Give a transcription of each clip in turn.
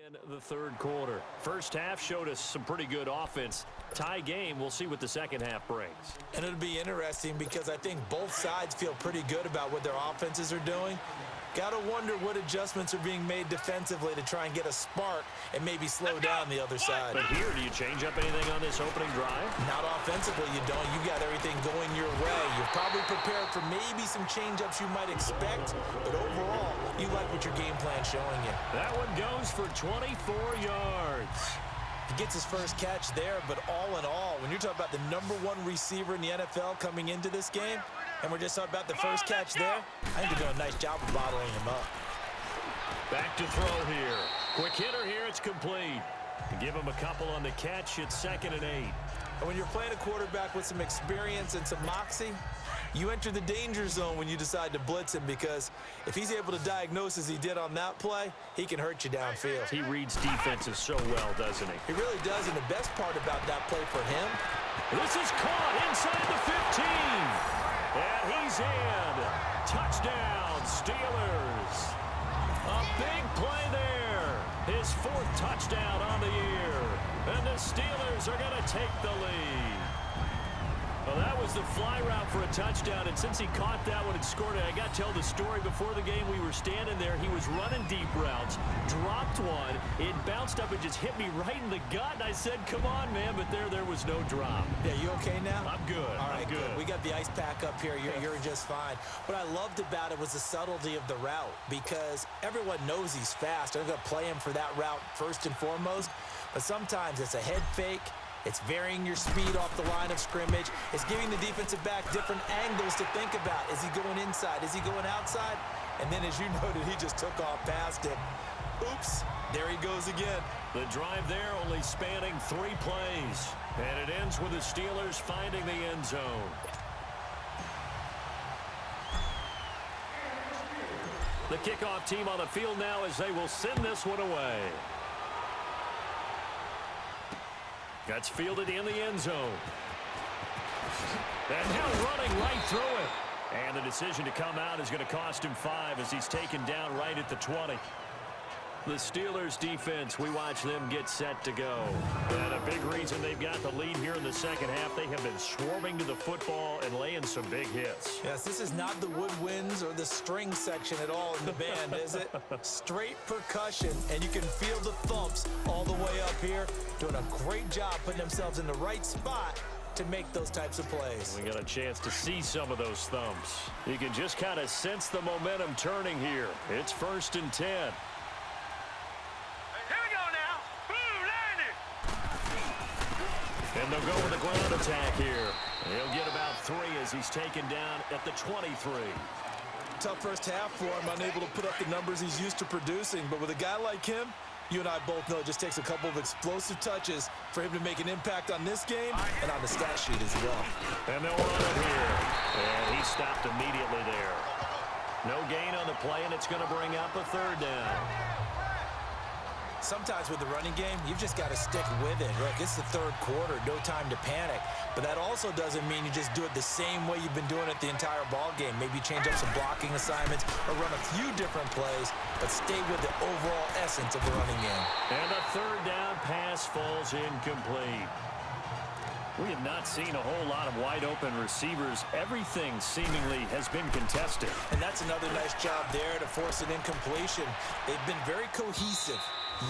In the third quarter. First half showed us some pretty good offense. Tie game, we'll see what the second half brings. And it'll be interesting because I think both sides feel pretty good about what their offenses are doing. Got to wonder what adjustments are being made defensively to try and get a spark and maybe slow down the other side. But here, do you change up anything on this opening drive? Not offensively, you don't. You got everything going your way. You're probably prepared for maybe some change-ups you might expect, but overall, you like what your game plan's showing you. That one goes for 24 yards. He gets his first catch there, but all in all, when you're talking about the #1 receiver in the NFL coming into this game, and we're just talking about the first catch there, I think they're doing a nice job of bottling him up. Back to throw here. Quick hitter here, it's complete. Give him a couple on the catch, it's 2nd and 8. And when you're playing a quarterback with some experience and some moxie, you enter the danger zone when you decide to blitz him, because if he's able to diagnose as he did on that play, he can hurt you downfield. He reads defenses so well, doesn't he? He really does, and the best part about that play for him, this is caught inside the 15. And he's in. Touchdown, Steelers. A big play there. His 4th touchdown on the year. And the Steelers are going to take the lead. Well, that was the fly route for a touchdown, and since he caught that one and scored it, I got to tell the story. Before the game, we were standing there. He was running deep routes, dropped one. It bounced up and just hit me right in the gut, and I said, come on, man, but there was no drop. Yeah, you okay now? I'm good. All right, I'm good. We got the ice pack up here. You're just fine. What I loved about it was the subtlety of the route, because everyone knows he's fast. They're going to play him for that route first and foremost, but sometimes it's a head fake. It's varying your speed off the line of scrimmage. It's giving the defensive back different angles to think about. Is he going inside? Is he going outside? And then, as you noted, he just took off past him. Oops, there he goes again. The drive there only spanning 3 plays. And it ends with the Steelers finding the end zone. The kickoff team on the field now as they will send this one away. That's fielded in the end zone. And now running right through it. And the decision to come out is going to cost him 5 as he's taken down right at the 20. The Steelers defense, we watch them get set to go. And a big reason they've got the lead here in the second half, they have been swarming to the football and laying some big hits. Yes, this is not the woodwinds or the string section at all in the band, is it? Straight percussion, and you can feel the thumps all the way up here. Doing a great job putting themselves in the right spot to make those types of plays. We got a chance to see some of those thumps. You can just kind of sense the momentum turning here. It's 1st and 10. And they'll go with a ground attack here. He'll get about 3 as he's taken down at the 23. Tough first half for him, unable to put up the numbers he's used to producing. But with a guy like him, you and I both know it just takes a couple of explosive touches for him to make an impact on this game and on the stat sheet as well. And they'll run it here. And he stopped immediately there. No gain on the play, and it's going to bring up a 3rd down. Sometimes with the running game, you've just got to stick with it. Look, it's the 3rd quarter, no time to panic. But that also doesn't mean you just do it the same way you've been doing it the entire ball game. Maybe change up some blocking assignments or run a few different plays, but stay with the overall essence of the running game. And a 3rd down pass falls incomplete. We have not seen a whole lot of wide-open receivers. Everything seemingly has been contested. And that's another nice job there to force an incompletion. They've been very cohesive,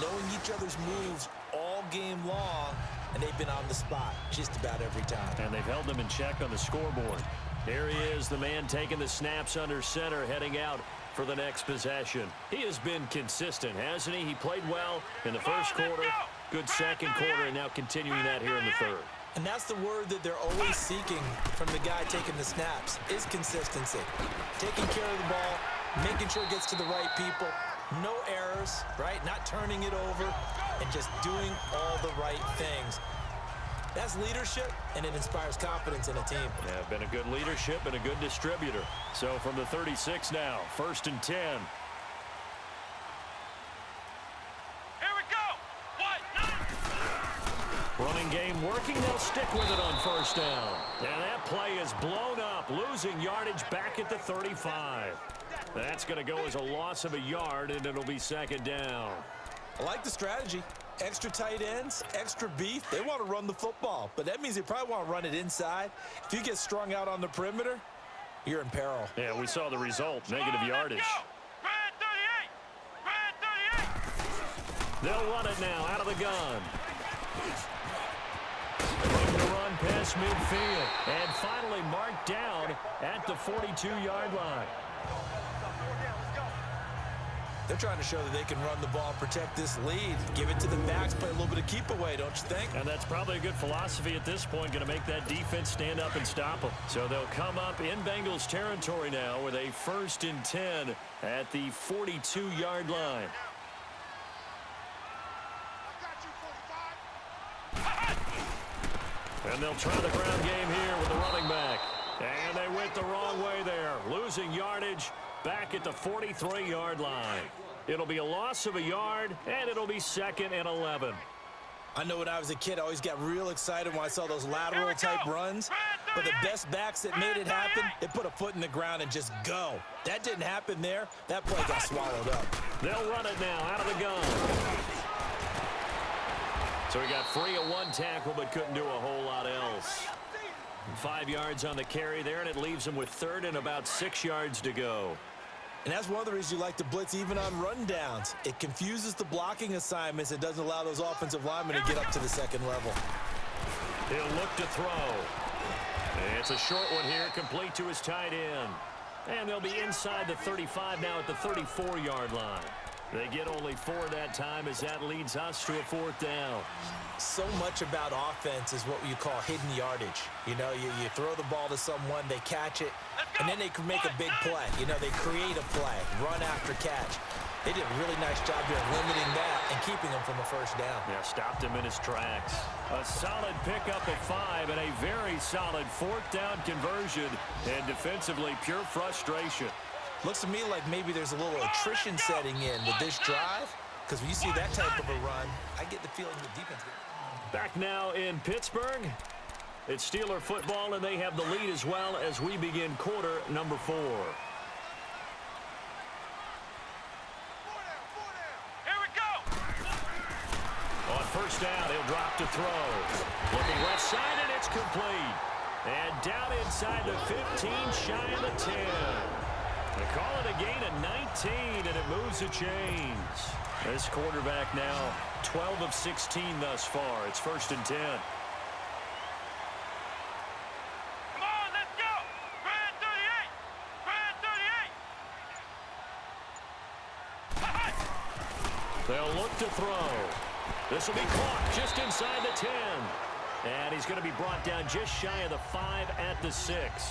knowing each other's moves all game long, and they've been on the spot just about every time. And they've held them in check on the scoreboard. There he is, the man taking the snaps under center, heading out for the next possession. He has been consistent, hasn't he? He played well in the first quarter, good second quarter, and now continuing that here in the 3rd. And that's the word that they're always seeking from the guy taking the snaps, is consistency. Taking care of the ball, making sure it gets to the right people, no errors, right? Not turning it over, and just doing all the right things. That's leadership, and it inspires confidence in a team. Yeah, been a good leadership and a good distributor. So from the 36 now, 1st and 10. Running game working, they'll stick with it on 1st down. And that play is blown up, losing yardage back at the 35. That's going to go as a loss of a yard, and it'll be 2nd down. I like the strategy. Extra tight ends, extra beef. They want to run the football, but that means they probably want to run it inside. If you get strung out on the perimeter, you're in peril. Yeah, we saw the result, negative yardage. They'll run it now out of the gun. Looking to run past midfield. And finally marked down at the 42-yard line. They're trying to show that they can run the ball, protect this lead, give it to the backs, play a little bit of keep away, don't you think? And that's probably a good philosophy at this point, going to make that defense stand up and stop them. So they'll come up in Bengals territory now with a 1st and 10 at the 42-yard line. And they'll try the ground game here with the running back. And they went the wrong way there, losing yardage back at the 43-yard line. It'll be a loss of a yard, and it'll be 2nd and 11. I know when I was a kid, I always got real excited when I saw those lateral-type runs. But the best backs that made it happen, they put a foot in the ground and just go. That didn't happen there. That play got swallowed up. They'll run it now out of the gun. So he got free of one tackle, but couldn't do a whole lot else. 5 yards on the carry there, and it leaves him with 3rd and about 6 yards to go. And that's one of the reasons you like to blitz even on rundowns. It confuses the blocking assignments. It doesn't allow those offensive linemen to get up to the 2nd level. He'll look to throw. And it's a short one here, complete to his tight end. And they'll be inside the 35 now at the 34-yard line. They get only 4 that time as that leads us to a 4th down. So much about offense is what you call hidden yardage. You know, you throw the ball to someone, they catch it, and then they can make a big play. You know, they create a play, run after catch. They did a really nice job here limiting that and keeping him from a 1st down. Yeah, stopped him in his tracks. A solid pickup of 5 and a very solid 4th down conversion, and defensively pure frustration. Looks to me like maybe there's a little attrition setting in with this drive, because when you see that type of a run, I get the feeling the defense. Back now in Pittsburgh. It's Steeler football, and they have the lead as well as we begin quarter number 4. Here we go. On 1st down, he'll drop to throw. Looking left side, and it's complete. And down inside the 15, shy of the 10. They call it a gain of 19, and it moves the chains. This quarterback now 12 of 16 thus far. It's 1st and 10. Come on, let's go. Brad 38. Brad 38. They'll look to throw. This will be caught just inside the 10. And he's going to be brought down just shy of the 5 at the 6.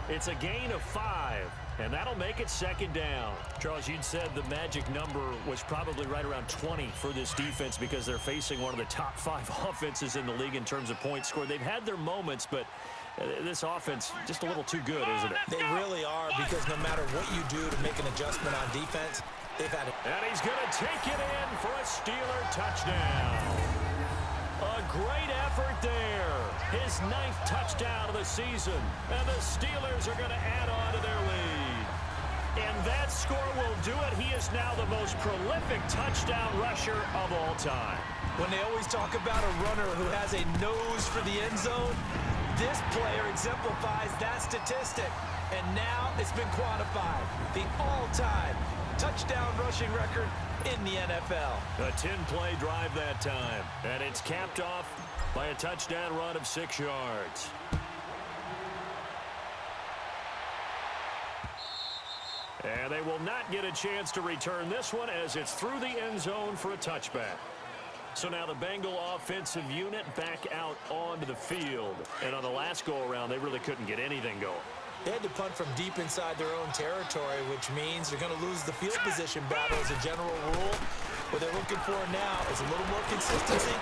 It's a gain of 5. And that'll make it 2nd down. Charles, you'd said the magic number was probably right around 20 for this defense because they're facing one of the top 5 offenses in the league in terms of points scored. They've had their moments, but this offense just a little too good, isn't it? They really are, because no matter what you do to make an adjustment on defense, they've had it. And he's going to take it in for a Steeler touchdown. A great effort there. His 9th touchdown of the season. And the Steelers are going to add on to their lead. And that score will do it. He is now the most prolific touchdown rusher of all time. When they always talk about a runner who has a nose for the end zone, this player exemplifies that statistic. And now it's been quantified. The all-time touchdown rushing record in the NFL. A 10-play drive that time. And it's capped off by a touchdown run of 6 yards. And they will not get a chance to return this one as it's through the end zone for a touchback. So now the Bengal offensive unit back out onto the field. And on the last go-around, they really couldn't get anything going. They had to punt from deep inside their own territory, which means they're going to lose the field position battle as a general rule. What they're looking for now is a little more consistency,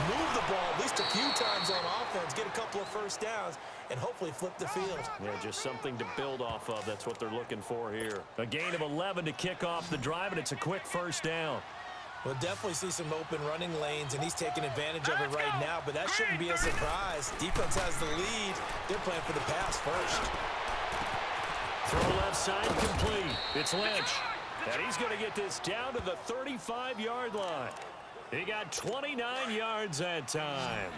move the ball at least a few times on offense, get a couple of 1st downs, and hopefully flip the field. Yeah, just something to build off of. That's what they're looking for here. A gain of 11 to kick off the drive, and it's a quick 1st down. We'll definitely see some open running lanes, and he's taking advantage of it right now, but that shouldn't be a surprise. Defense has the lead. They're playing for the pass first. Throw left side complete. It's Lynch. And he's going to get this down to the 35-yard line. He got 29 yards that time.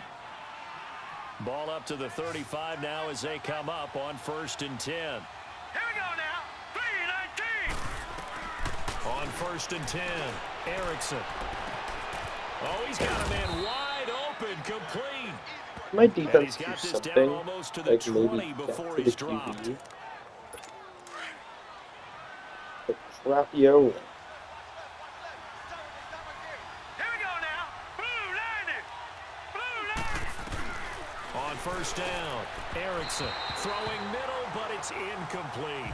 Ball up to the 35 now as they come up on 1st and 10. Here we go now. 3-19. On 1st and 10, Erickson. Oh, he's got a man wide open, complete. My And defense he's got do this down something, almost to the like 20 maybe before get to he's the dropped. QB. Like Rapio. Here we go now. Blue line it. Blue line. On 1st down, Erickson throwing middle, but it's incomplete.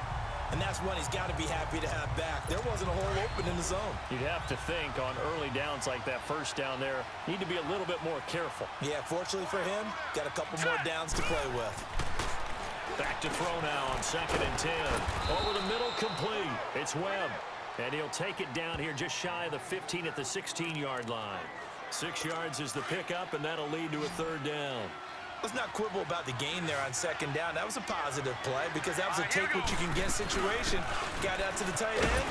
And that's one he's got to be happy to have back. There wasn't a hole open in the zone. You'd have to think on early downs like that 1st down there, need to be a little bit more careful. Yeah, fortunately for him, got a couple more downs to play with. Back to throw now on 2nd and 10. Over the middle, complete. It's Webb. And he'll take it down here just shy of the 15 at the 16-yard line. 6 yards is the pickup, and that'll lead to a 3rd down. Let's not quibble about the gain there on 2nd down. That was a positive play because that was a take-what-you-can-get situation. Got out to the tight end.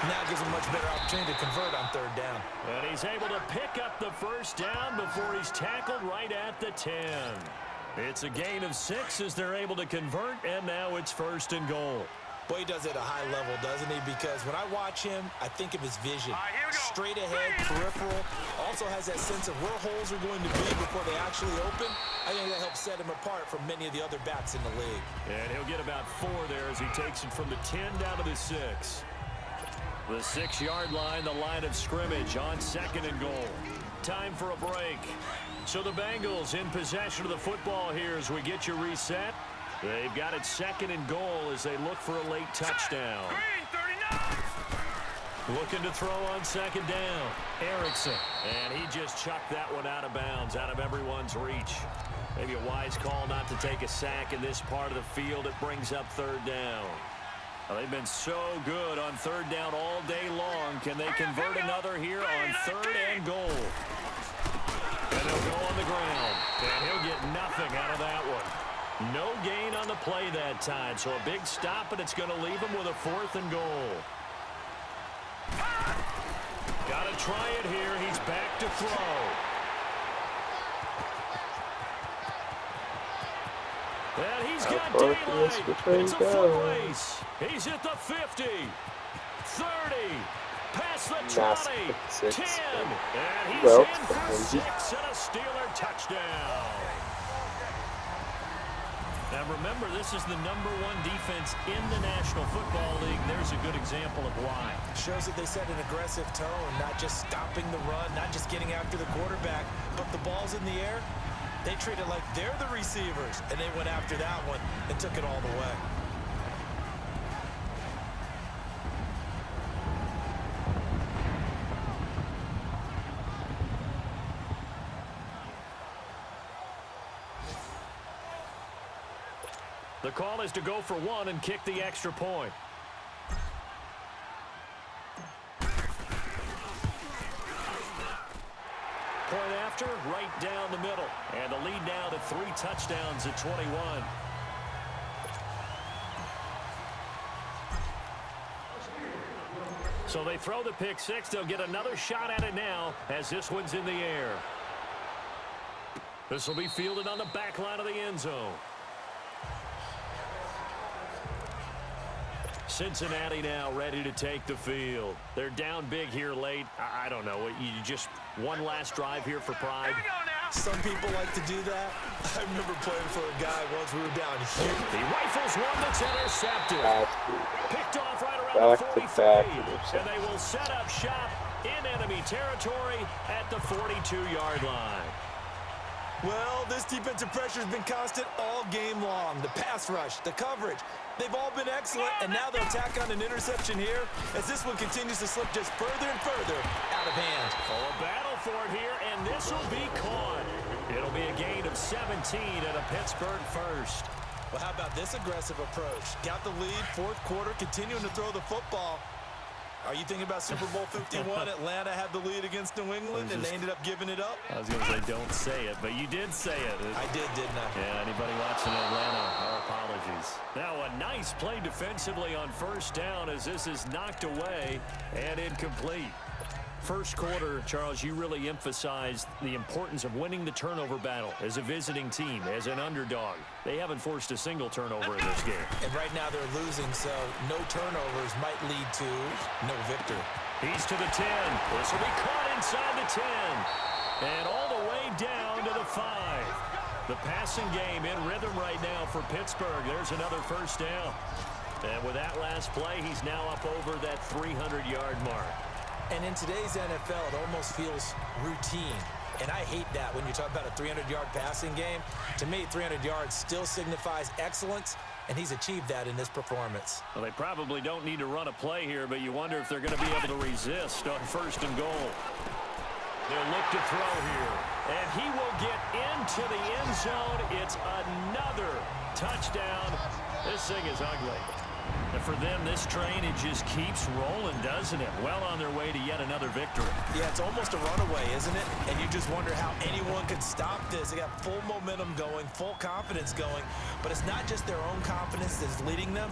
Now gives him a much better opportunity to convert on 3rd down. And he's able to pick up the 1st down before he's tackled right at the 10. It's a gain of 6 as they're able to convert, and now it's 1st and goal. Boy, he does it at a high level, doesn't he? Because when I watch him, I think of his vision. Here we go. Straight ahead, peripheral. Also has that sense of where holes are going to be before they actually open. I think that helps set him apart from many of the other backs in the league. And he'll get about 4 there as he takes it from the 10 down to the 6. The 6-yard line, the line of scrimmage on 2nd and goal. Time for a break. So the Bengals in possession of the football here as we get you reset. They've got it 2nd and goal as they look for a late touchdown. Green 39. Looking to throw on 2nd down. Erickson. And he just chucked that one out of bounds, out of everyone's reach. Maybe a wise call not to take a sack in this part of the field. It brings up 3rd down. Well, they've been so good on 3rd down all day long. Can they convert another here on 3rd and goal? And they'll go on the ground. And he'll get nothing out of that one. No gain on the play that time. So a big stop, and it's going to leave him with a 4th and goal. Got to try it here. He's back to throw. And he's got daylight. It's a foot race. He's at the 50, 30, past the 20, 10. And he's in for 6 and a Steeler touchdown. Now remember, this is the #1 defense in the National Football League. There's a good example of why. Shows that they set an aggressive tone, not just stopping the run, not just getting after the quarterback, but the ball's in the air. They treat it like they're the receivers, and they went after that one and took it all the way. The call is to go for 1 and kick the extra point. Point after, right down the middle. And the lead now to 3 touchdowns at 21. So they throw the pick 6. They'll get another shot at it now as this one's in the air. This will be fielded on the back line of the end zone. Cincinnati now ready to take the field. They're down big here late. I don't know. You just one last drive here for pride. Here we go now. Some people like to do that. I remember playing for a guy once we were down here. He rifles one that's intercepted. Picked off right around the Back-to-back 43. And they will set up shop in enemy territory at the 42-yard line. Well, this defensive pressure has been constant all game long. The pass rush, the coverage, they've all been excellent, and now they'll tack on an interception here as this one continues to slip just further and further out of hand. Oh, a battle for it here, and this will be caught. It'll be a gain of 17 and a Pittsburgh first. Well, how about this aggressive approach? Got the lead, 4th quarter, continuing to throw the football. Are you thinking about Super Bowl 51? Atlanta had the lead against New England, and they ended up giving it up? I was going to say don't say it, but you did say it. I did, didn't I? Yeah, anybody watching Atlanta, our apologies. Now a nice play defensively on first down as this is knocked away and incomplete. First quarter, Charles, you really emphasized the importance of winning the turnover battle as a visiting team, as an underdog. They haven't forced a single turnover in this game. And right now they're losing, so no turnovers might lead to no victory. He's to the 10. This will be caught inside the 10. And all the way down to the 5. The passing game in rhythm right now for Pittsburgh. There's another first down. And with that last play, he's now up over that 300-yard mark. And in today's NFL, it almost feels routine. And I hate that when you talk about a 300-yard passing game. To me, 300 yards still signifies excellence, and he's achieved that in this performance. Well, they probably don't need to run a play here, but you wonder if they're going to be able to resist on first and goal. They'll look to throw here. And he will get into the end zone. It's another touchdown. This thing is ugly. And for them, this train, it just keeps rolling, doesn't it? Well on their way to yet another victory. Yeah, it's almost a runaway, isn't it? And you just wonder how anyone could stop this. They got full momentum going, full confidence going. But it's not just their own confidence that's leading them.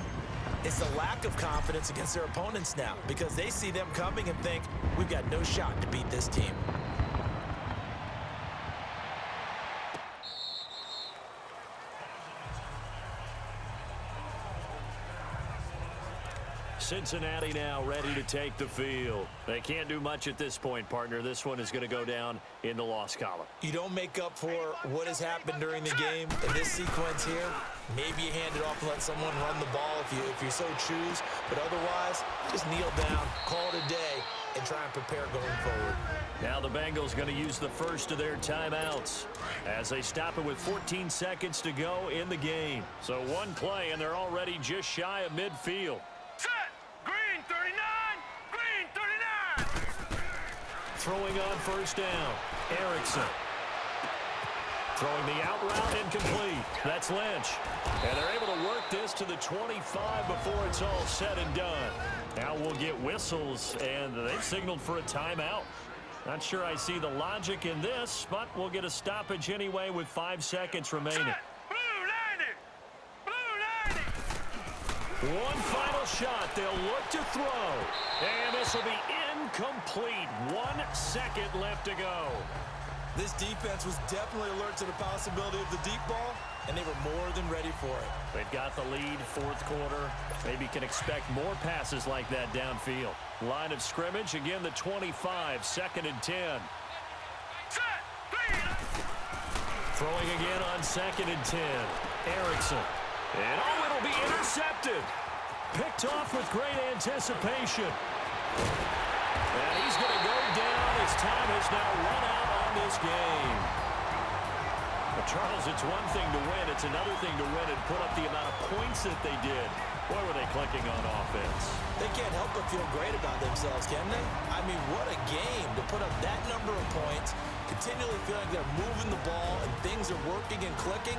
It's the lack of confidence against their opponents now because they see them coming and think, we've got no shot to beat this team. Cincinnati now ready to take the field. They can't do much at this point, partner. This one is going to go down in the loss column. You don't make up for what has happened during the game in this sequence here. Maybe you hand it off and let someone run the ball if you so choose. But otherwise, just kneel down, call it a day, and try and prepare going forward. Now the Bengals going to use the first of their timeouts as they stop it with 14 seconds to go in the game. So one play, and they're already just shy of midfield. Set! Green 39! Green 39! Throwing on first down, Erickson. Throwing the out route incomplete. That's Lynch. And they're able to work this to the 25 before it's all said and done. Now we'll get whistles, and they've signaled for a timeout. Not sure I see the logic in this, but we'll get a stoppage anyway with 5 seconds remaining. Set! Blue 90! Blue 90! One final shot. They'll look to throw. And this will be incomplete. 1 second left to go. This defense was definitely alert to the possibility of the deep ball, and they were more than ready for it. They've got the lead, fourth quarter. Maybe can expect more passes like that downfield. Line of scrimmage, again the 25, 2nd and 10. Set! Green! Throwing again on 2nd and 10. Erickson. And oh, it'll be intercepted. Picked off with great anticipation. And he's going to go down. His time has now run out on this game. But Charles, it's one thing to win. It's another thing to win and put up the amount of points that they did. Boy, were they clicking on offense. They can't help but feel great about themselves, can they? I mean, what a game to put up that number of points, continually feeling like they're moving the ball and things are working and clicking.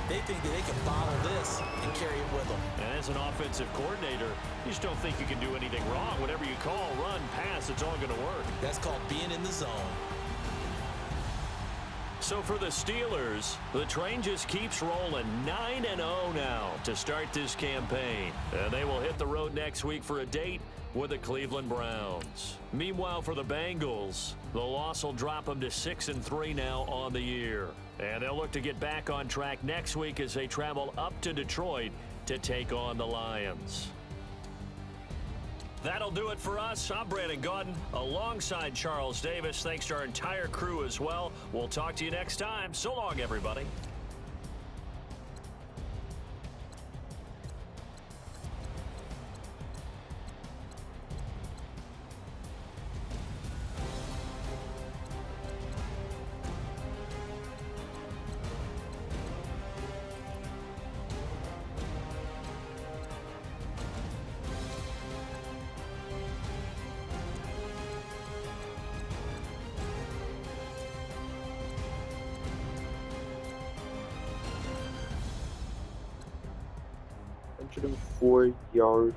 They think that they can bottle this and carry it with them. And as an offensive coordinator, you just don't think you can do anything wrong. Whatever you call, run, pass, it's all going to work. That's called being in the zone. So for the Steelers, the train just keeps rolling 9-0 now to start this campaign. And they will hit the road next week for a date with the Cleveland Browns. Meanwhile, for the Bengals, the loss will drop them to 6-3 now on the year. And they'll look to get back on track next week as they travel up to Detroit to take on the Lions. That'll do it for us. I'm Brandon Gaudin alongside Charles Davis. Thanks to our entire crew as well. We'll talk to you next time. So long, everybody. Hundred and 4 yard